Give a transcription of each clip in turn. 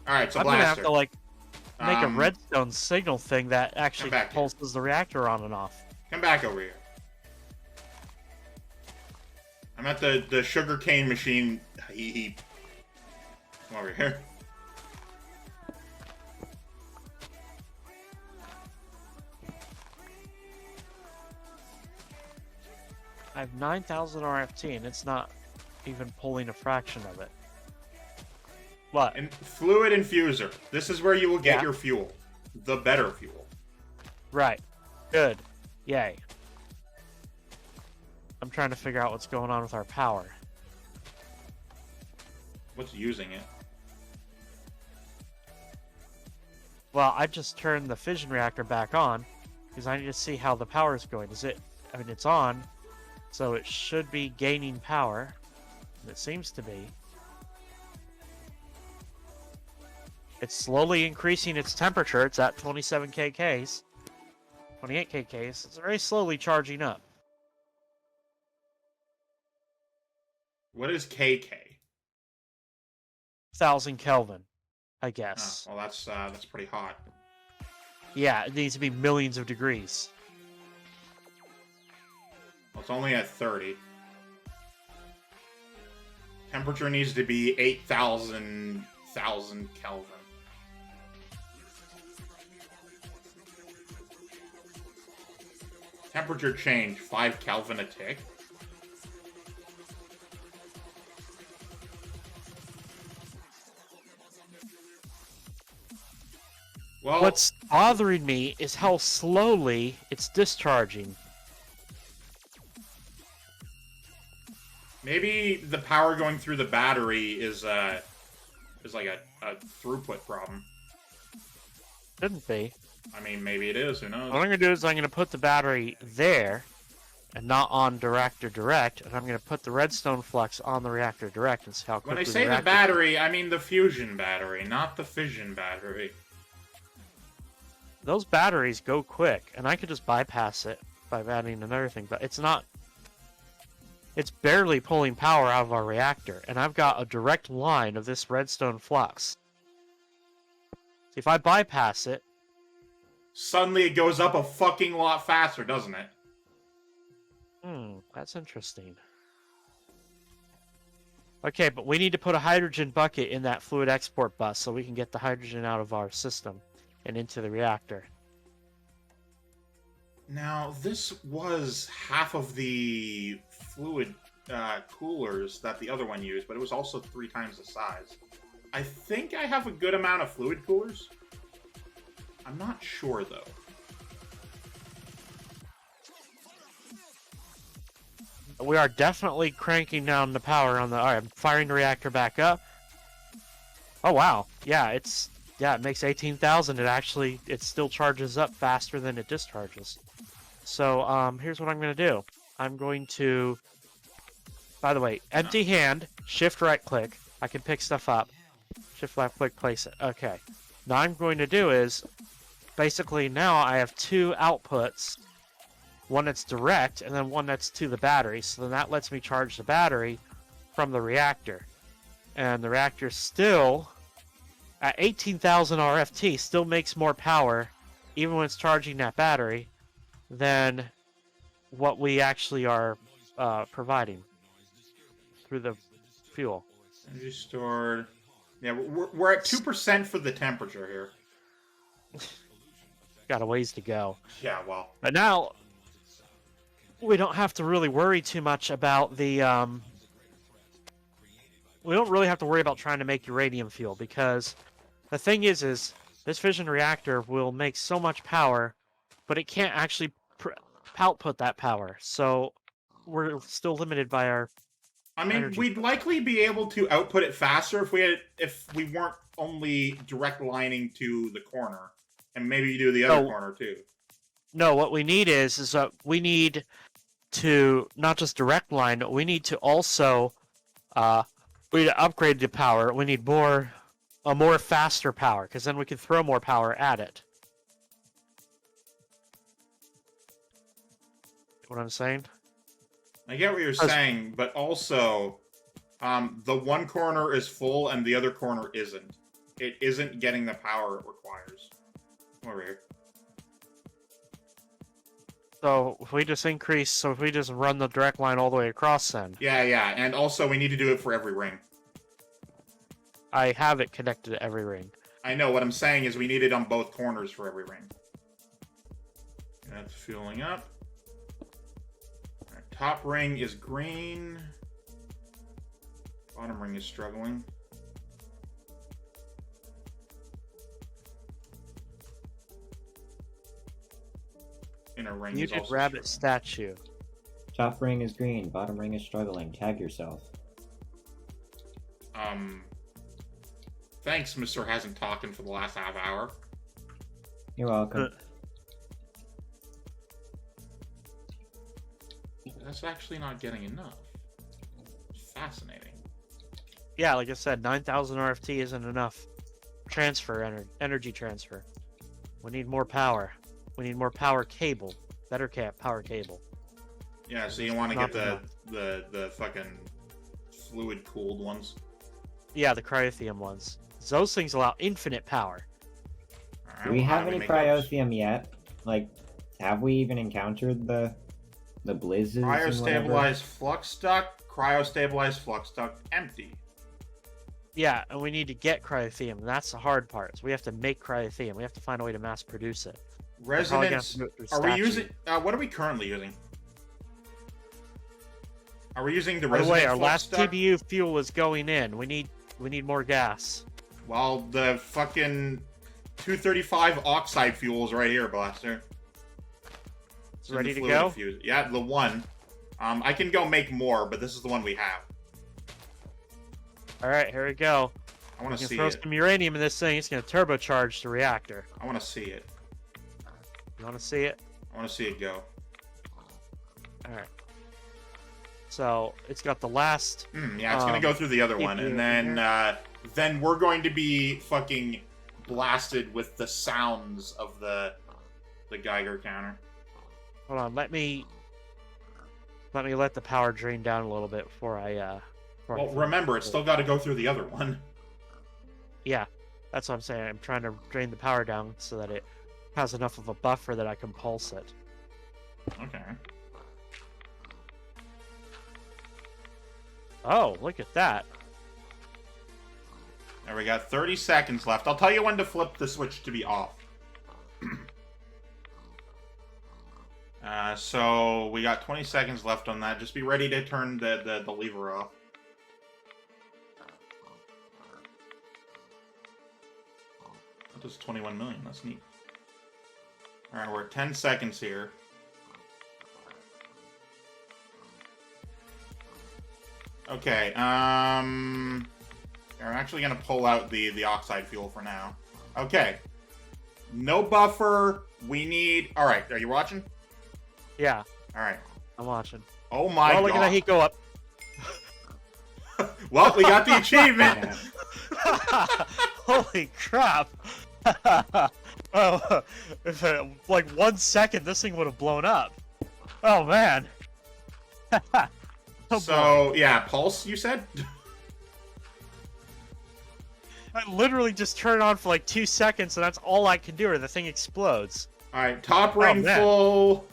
Alright, so I'm gonna have blaster. to, like, make a redstone signal thing that actually pulses the reactor on and off. Come back over here. I'm at the sugarcane machine heap. Come over here. I have 9,000 RFT, and it's not even pulling a fraction of it. What? And fluid infuser. This is where you will get your fuel. The better fuel. Right. Good. Yay. I'm trying to figure out what's going on with our power. What's using it? Well, I just turned the fission reactor back on because I need to see how the power is going. Is it... I mean, it's on, so it should be gaining power. And it seems to be. It's slowly increasing its temperature. It's at 27 kks. 28 kks. It's very slowly charging up. What is KK? 1,000 Kelvin, I guess. Oh, well, that's pretty hot. Yeah, it needs to be millions of degrees. Well, it's only at 30. Temperature needs to be 8,000 Kelvin. Temperature change, 5 Kelvin a tick. Well, what's bothering me is how slowly it's discharging. Maybe the power going through the battery is like a throughput problem. Shouldn't be. I mean, maybe it is. Who knows? What I'm going to do is I'm going to put the battery there and not on reactor direct, and I'm going to put the redstone flux on the reactor direct and see how quickly When I say the battery, I mean the fusion battery, not the fission battery. Those batteries go quick, and I could just bypass it by adding another thing, but it's not... It's barely pulling power out of our reactor, and I've got a direct line of this redstone flux. If I bypass it... Suddenly it goes up a fucking lot faster, doesn't it? That's interesting. Okay, but we need to put a hydrogen bucket in that fluid export bus so we can get the hydrogen out of our system and into the reactor. Now, this was half of the fluid coolers that the other one used, but it was also 3 times the size. I think I have a good amount of fluid coolers. I'm not sure, though. We are definitely cranking down the power on the... Alright, I'm firing the reactor back up. Oh, wow. Yeah, it makes 18,000. It still charges up faster than it discharges. So, here's what I'm going to do. I'm going to... By the way, empty hand, shift right click. I can pick stuff up. Shift left click, place it. Okay. Now I'm going to do is... Basically, now I have 2 outputs. One that's direct, and then one that's to the battery. So then that lets me charge the battery from the reactor. And the reactor still, at 18,000 RFT, still makes more power, even when it's charging that battery, than what we actually are providing through the fuel. Energy stored. Yeah, we're at 2% for the temperature here. Got a ways to go. Yeah, well. But now, we don't have to really worry too much about the... we don't really have to worry about trying to make uranium fuel, because the thing is this fission reactor will make so much power, but it can't actually output that power. So we're still limited by our... I mean, we'd likely be able to output it faster if we weren't only direct lining to the corner, and maybe do the other corner too. No, what we need is we need to not just direct line, but we need to also we need to upgrade the power. We need a more faster power, because then we can throw more power at it. What I'm saying? I get what you're saying, but also, the one corner is full and the other corner isn't. it isn't getting the power it requires. Come over here. So if we just run the direct line all the way across then. Yeah, and also we need to do it for every ring. I have it connected to every ring. I know, what I'm saying is we need it on both corners for every ring. That's fueling up. All right, top ring is green. Bottom ring is struggling. Inner ring is also rabbit struggling. statue. Top ring is green, bottom ring is struggling. Tag yourself. Thanks, Mr. Hasn't Talking for the last half hour. You're welcome. That's actually not getting enough. Fascinating. Yeah, like I said, 9,000 RFT isn't enough. Energy transfer. We need more power. We need more power cable. Better power cable. Yeah, so you want to get the fucking fluid cooled ones. Yeah, the cryotheum ones. Those things allow infinite power. Do we have any cryotheum yet? Like, have we even encountered the blizzes? Cryostabilized flux duct, cryostabilized flux duct, empty. Yeah, and we need to get cryotheum, and that's the hard part. So we have to make cryotheum. We have to find a way to mass produce it. Resonance. Are we using? What are we currently using? Are we using the resonance? By the way, our flux last duct? TBU fuel is going in. We need more gas. Well, the fucking 235 oxide fuel is right here, Blaster. It's in Ready the to fluid go? diffuser. Yeah, the one. I can go make more, but this is the one we have. All right, here we go. I want to see throw it. some uranium in this thing. It's going to turbocharge the reactor. I want to see it. You want to see it? I want to see it go. All right. So it's got the last. Yeah, it's gonna go through the other one, and then we're going to be fucking blasted with the sounds of the Geiger counter. Hold on, let me let the power drain down a little bit before I. Well, remember, it's still got to go through the other one. Yeah, that's what I'm saying. I'm trying to drain the power down so that it has enough of a buffer that I can pulse it. Okay. Oh, look at that. There we got 30 seconds left. I'll tell you when to flip the switch to be off. So we got 20 seconds left on that. Just be ready to turn the lever off. That does 21 million. That's neat. Alright, we're at 10 seconds here. Okay, I'm actually gonna pull out the oxide fuel for now. Okay. No buffer. We need... Alright, are you watching? Yeah. Alright. I'm watching. Oh my god. Look at that heat go up. Well, we got the achievement! Holy crap. Oh, if like 1 second, this thing would have blown up. Oh, man. Oh, so, boy. yeah, pulse, you said? I literally just turn it on for like 2 seconds, and that's all I can do, or the thing explodes. Alright, top ring man. full.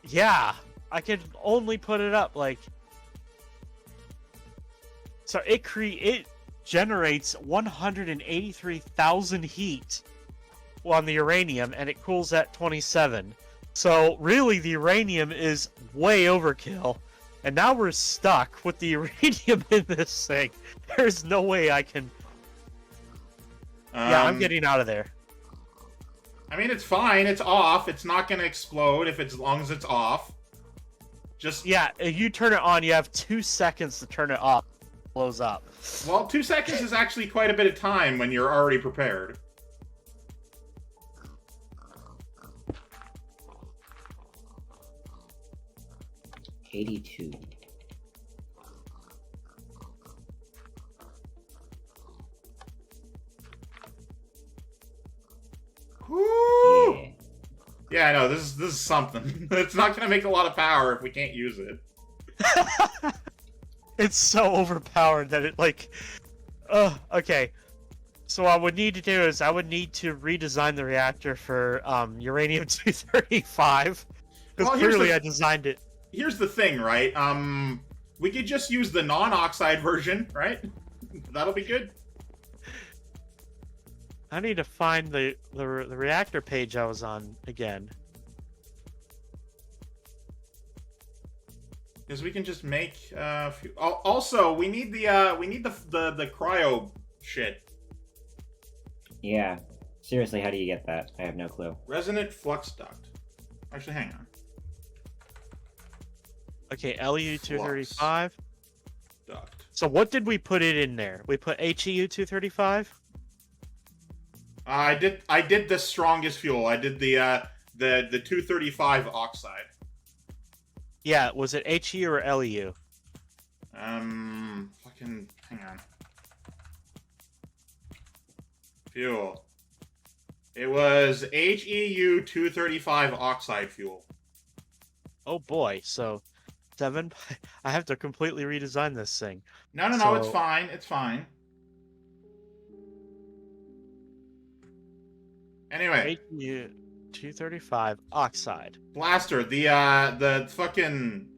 Yeah, I could only put it up like... So it generates 183,000 heat on the uranium, and it cools at 27. So really, the uranium is way overkill, and now we're stuck with the uranium in this thing. There's no way I can... Yeah, I'm getting out of there. I mean, it's fine. It's off. It's not going to explode as long as it's off. Just... Yeah, if you turn it on, you have 2 seconds to turn it off. It blows up. Well, 2 seconds is actually quite a bit of time when you're already prepared. $82. Woo! Yeah. Yeah, I know. This is something. It's not going to make a lot of power if we can't use it. It's so overpowered that it like... okay. So what I would need to do is I would need to redesign the reactor for uranium-235. Because Well, clearly I designed it. Here's the thing, right? We could just use the non-oxide version, right? That'll be good. I need to find the reactor page I was on again. Because we can just make also we need the cryo shit. Yeah. Seriously, how do you get that? I have no clue. Resonant flux duct. Actually, hang on. Okay, LU-235. Duct. So what did we put it in there? We put HEU-235? I did the strongest fuel. I did the 235 oxide. Yeah, was it HEU or LEU? Fucking hang on. Fuel. It was HEU 235 oxide fuel. Oh boy, so 7. I have to completely redesign this thing. No, it's fine. It's fine. Anyway, HEU 235 oxide. Blaster, the fucking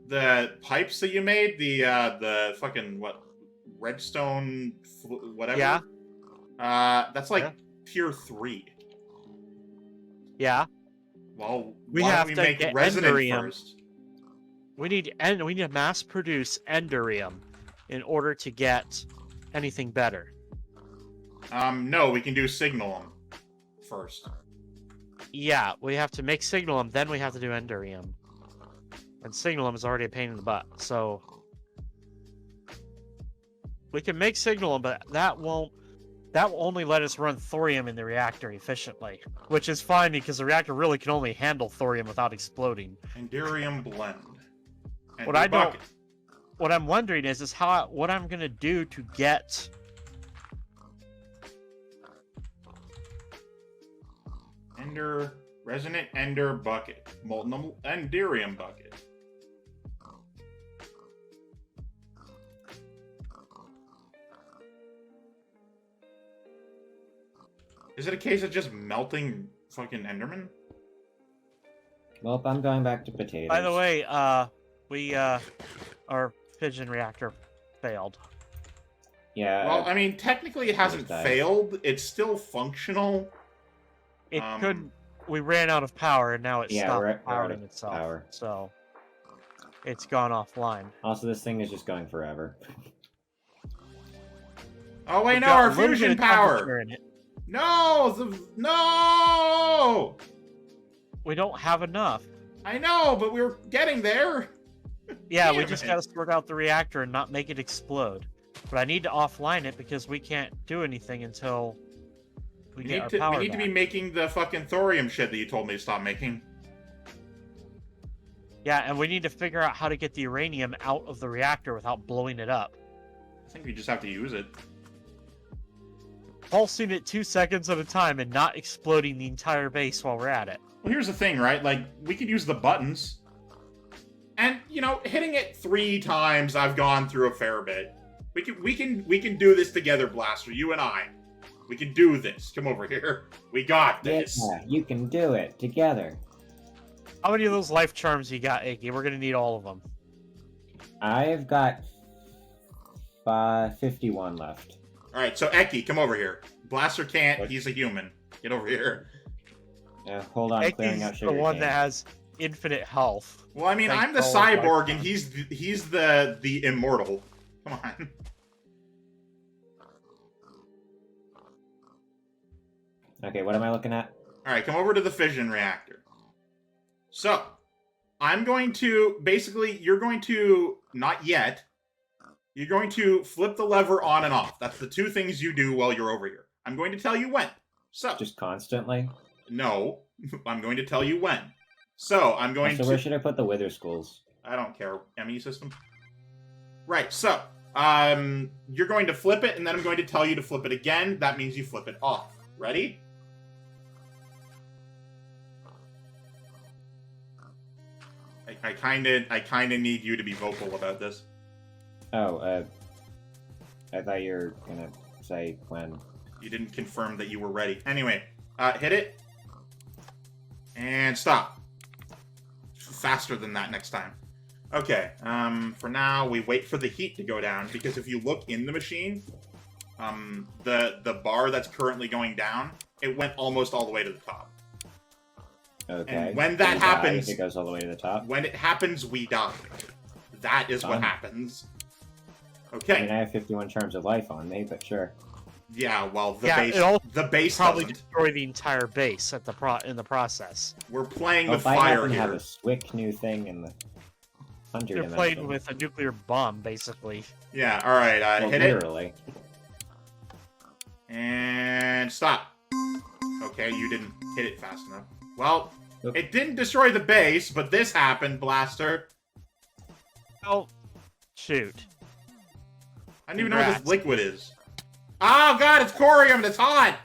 the pipes that you made, the fucking what redstone whatever. Yeah. That's like tier 3. Yeah. Well, We why have don't to we make get resonant enderium. first? We need to mass produce enderium in order to get anything better. No, we can do signalum first. Yeah, we have to make signalum, then we have to do enderium. And signalum is already a pain in the butt, so we can make signalum, but that will only let us run thorium in the reactor efficiently, which is fine because the reactor really can only handle thorium without exploding. Enderium blend. What I don't, what I'm wondering is what I'm gonna do to get Resonant ender bucket. Molten enderium bucket. Is it a case of just melting fucking enderman? Well, I'm going back to potatoes. By the way, our fission reactor failed. Yeah. Well, I mean, technically it hasn't failed. It's still functional. It couldn't. We ran out of power, and now it's stopped powering itself. Power. So it's gone offline. Also, this thing is just going forever. Oh wait, no, our fusion power. No, no. We don't have enough. I know, but we're getting there. Yeah, we just gotta sort out the reactor and not make it explode. But I need to offline it because we can't do anything until we get our power back. We need to be making the fucking thorium shit that you told me to stop making. Yeah, and we need to figure out how to get the uranium out of the reactor without blowing it up. I think we just have to use it. Pulsing it 2 seconds at a time and not exploding the entire base while we're at it. Well, here's the thing, right? Like, we could use the buttons. And, you know, hitting it 3 times, I've gone through a fair bit. We can do this together, Blaster, you and I. We can do this. Come over here. We got this. Yeah, you can do it together. How many of those life charms you got, Eiki? We're gonna need all of them. I've got 51 left. Alright, so Eki, come over here. Blaster can't, he's a human. Get over here. Hold on, clearing out Eki's sugar the one cane. that has infinite health. Well, I mean, I'm the cyborg, and he's the immortal. Come on. Okay, what am I looking at? Alright, come over to the fission reactor. So, I'm going to, basically, you're going to, not yet, you're going to flip the lever on and off. That's the 2 things you do while you're over here. I'm going to tell you when. So. Just constantly? No, I'm going to tell you when. So, I'm going to... So where should I put the wither skulls? I don't care. ME system. Right, so, you're going to flip it, and then I'm going to tell you to flip it again. That means you flip it off. Ready? I kinda need you to be vocal about this. Oh, I thought you were gonna say when. You didn't confirm that you were ready. Anyway, hit it. And stop. Faster than that next time. Okay, for now, we wait for the heat to go down, because if you look in the machine, the bar that's currently going down, it went almost all the way to the top. Okay. And when that happens... It goes all the way to the top? When it happens, we die. That is what happens. Okay. I mean, I have 51 charms of life on me, but sure. Yeah, well, the base probably doesn't. destroy the entire base at in the process. We're playing with if I fire happen to here. have a Swick new thing in the 100 You're playing with a nuclear bomb, basically. Yeah, alright, well, hit literally. it. And stop. Okay, you didn't hit it fast enough. Well, it didn't destroy the base, but this happened, Blaster. Oh, shoot. I don't even know what this liquid is. Oh god, it's corium, it's hot!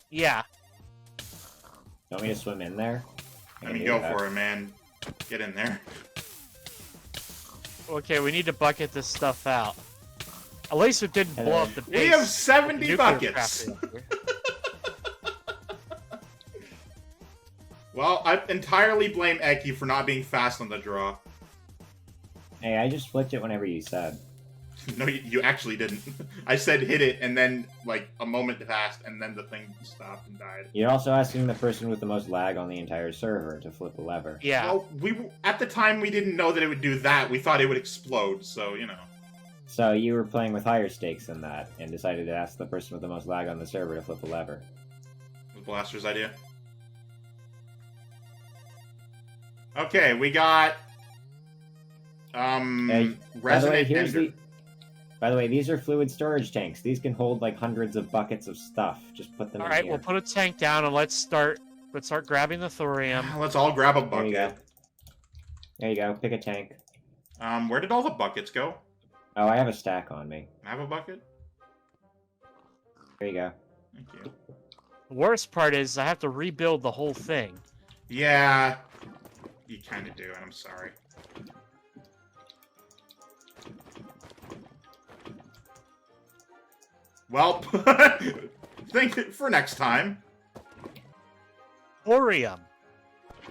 Yeah. Want me to swim in there? I mean, go for it, man. Get in there. Okay, we need to bucket this stuff out. At least it didn't blow up the base. We have 70 buckets! Well, I entirely blame Eki for not being fast on the draw. Hey, I just flicked it whenever you said. No, you actually didn't. I said hit it, and then, like, a moment passed, and then the thing stopped and died. You're also asking the person with the most lag on the entire server to flip a lever. Yeah. Well, at the time, we didn't know that it would do that. We thought it would explode, so, you know. So you were playing with higher stakes than that, and decided to ask the person with the most lag on the server to flip a lever. It was Blaster's idea. Okay, we got... Resonant Ender. By the way, these are fluid storage tanks. These can hold like hundreds of buckets of stuff. Just put them in here. Alright, we'll put a tank down and let's start grabbing the thorium. Let's all grab a bucket. There you go. Pick a tank. Where did all the buckets go? Oh, I have a stack on me. I have a bucket? There you go. Thank you. The worst part is I have to rebuild the whole thing. Yeah. You kind of do, and I'm sorry. Well, think for next time. Thorium.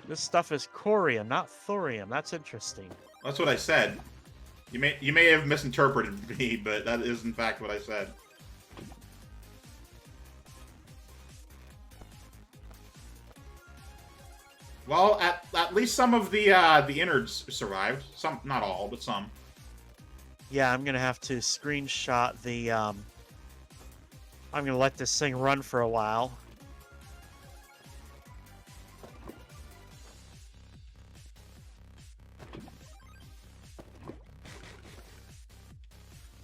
This stuff is corium, not thorium. That's interesting. That's what I said. You may have misinterpreted me, but that is in fact what I said. Well, at least some of the innards survived. Some, not all, but some. Yeah, I'm gonna have to screenshot the. I'm gonna let this thing run for a while.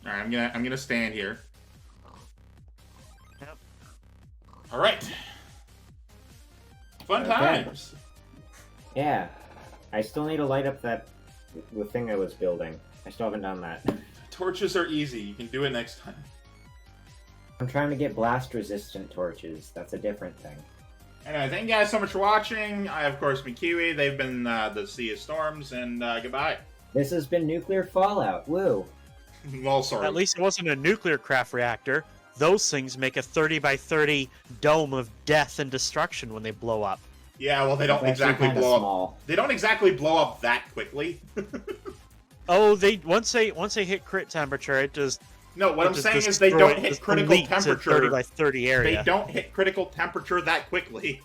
All right, I'm gonna stand here. Yep. All right. Fun times. Yeah, I still need to light up the thing I was building. I still haven't done that. Torches are easy. You can do it next time. I'm trying to get blast-resistant torches. That's a different thing. Anyway, thank you guys so much for watching. I, of course, been Keywii. They've been the Sea of Storms, and goodbye. This has been Nuclear Fallout. Woo! Well, sorry. At least it wasn't a nuclear craft reactor. Those things make a 30 by 30 dome of death and destruction when they blow up. Yeah, well, they don't exactly blow up. They don't exactly blow up that quickly. Oh, once they hit crit temperature, it just. No, what I'm saying is they don't hit critical temperature. 30 by 30 area. They don't hit critical temperature that quickly.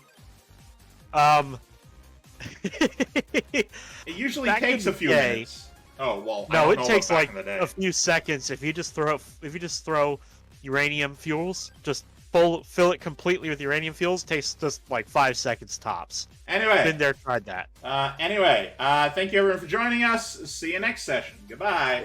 It usually takes a few minutes. Oh well. No, it takes like a few seconds. If you just throw uranium fuels, just fill it completely with uranium fuels. Takes just like 5 seconds tops. Anyway, been there, tried that. Thank you everyone for joining us. See you next session. Goodbye.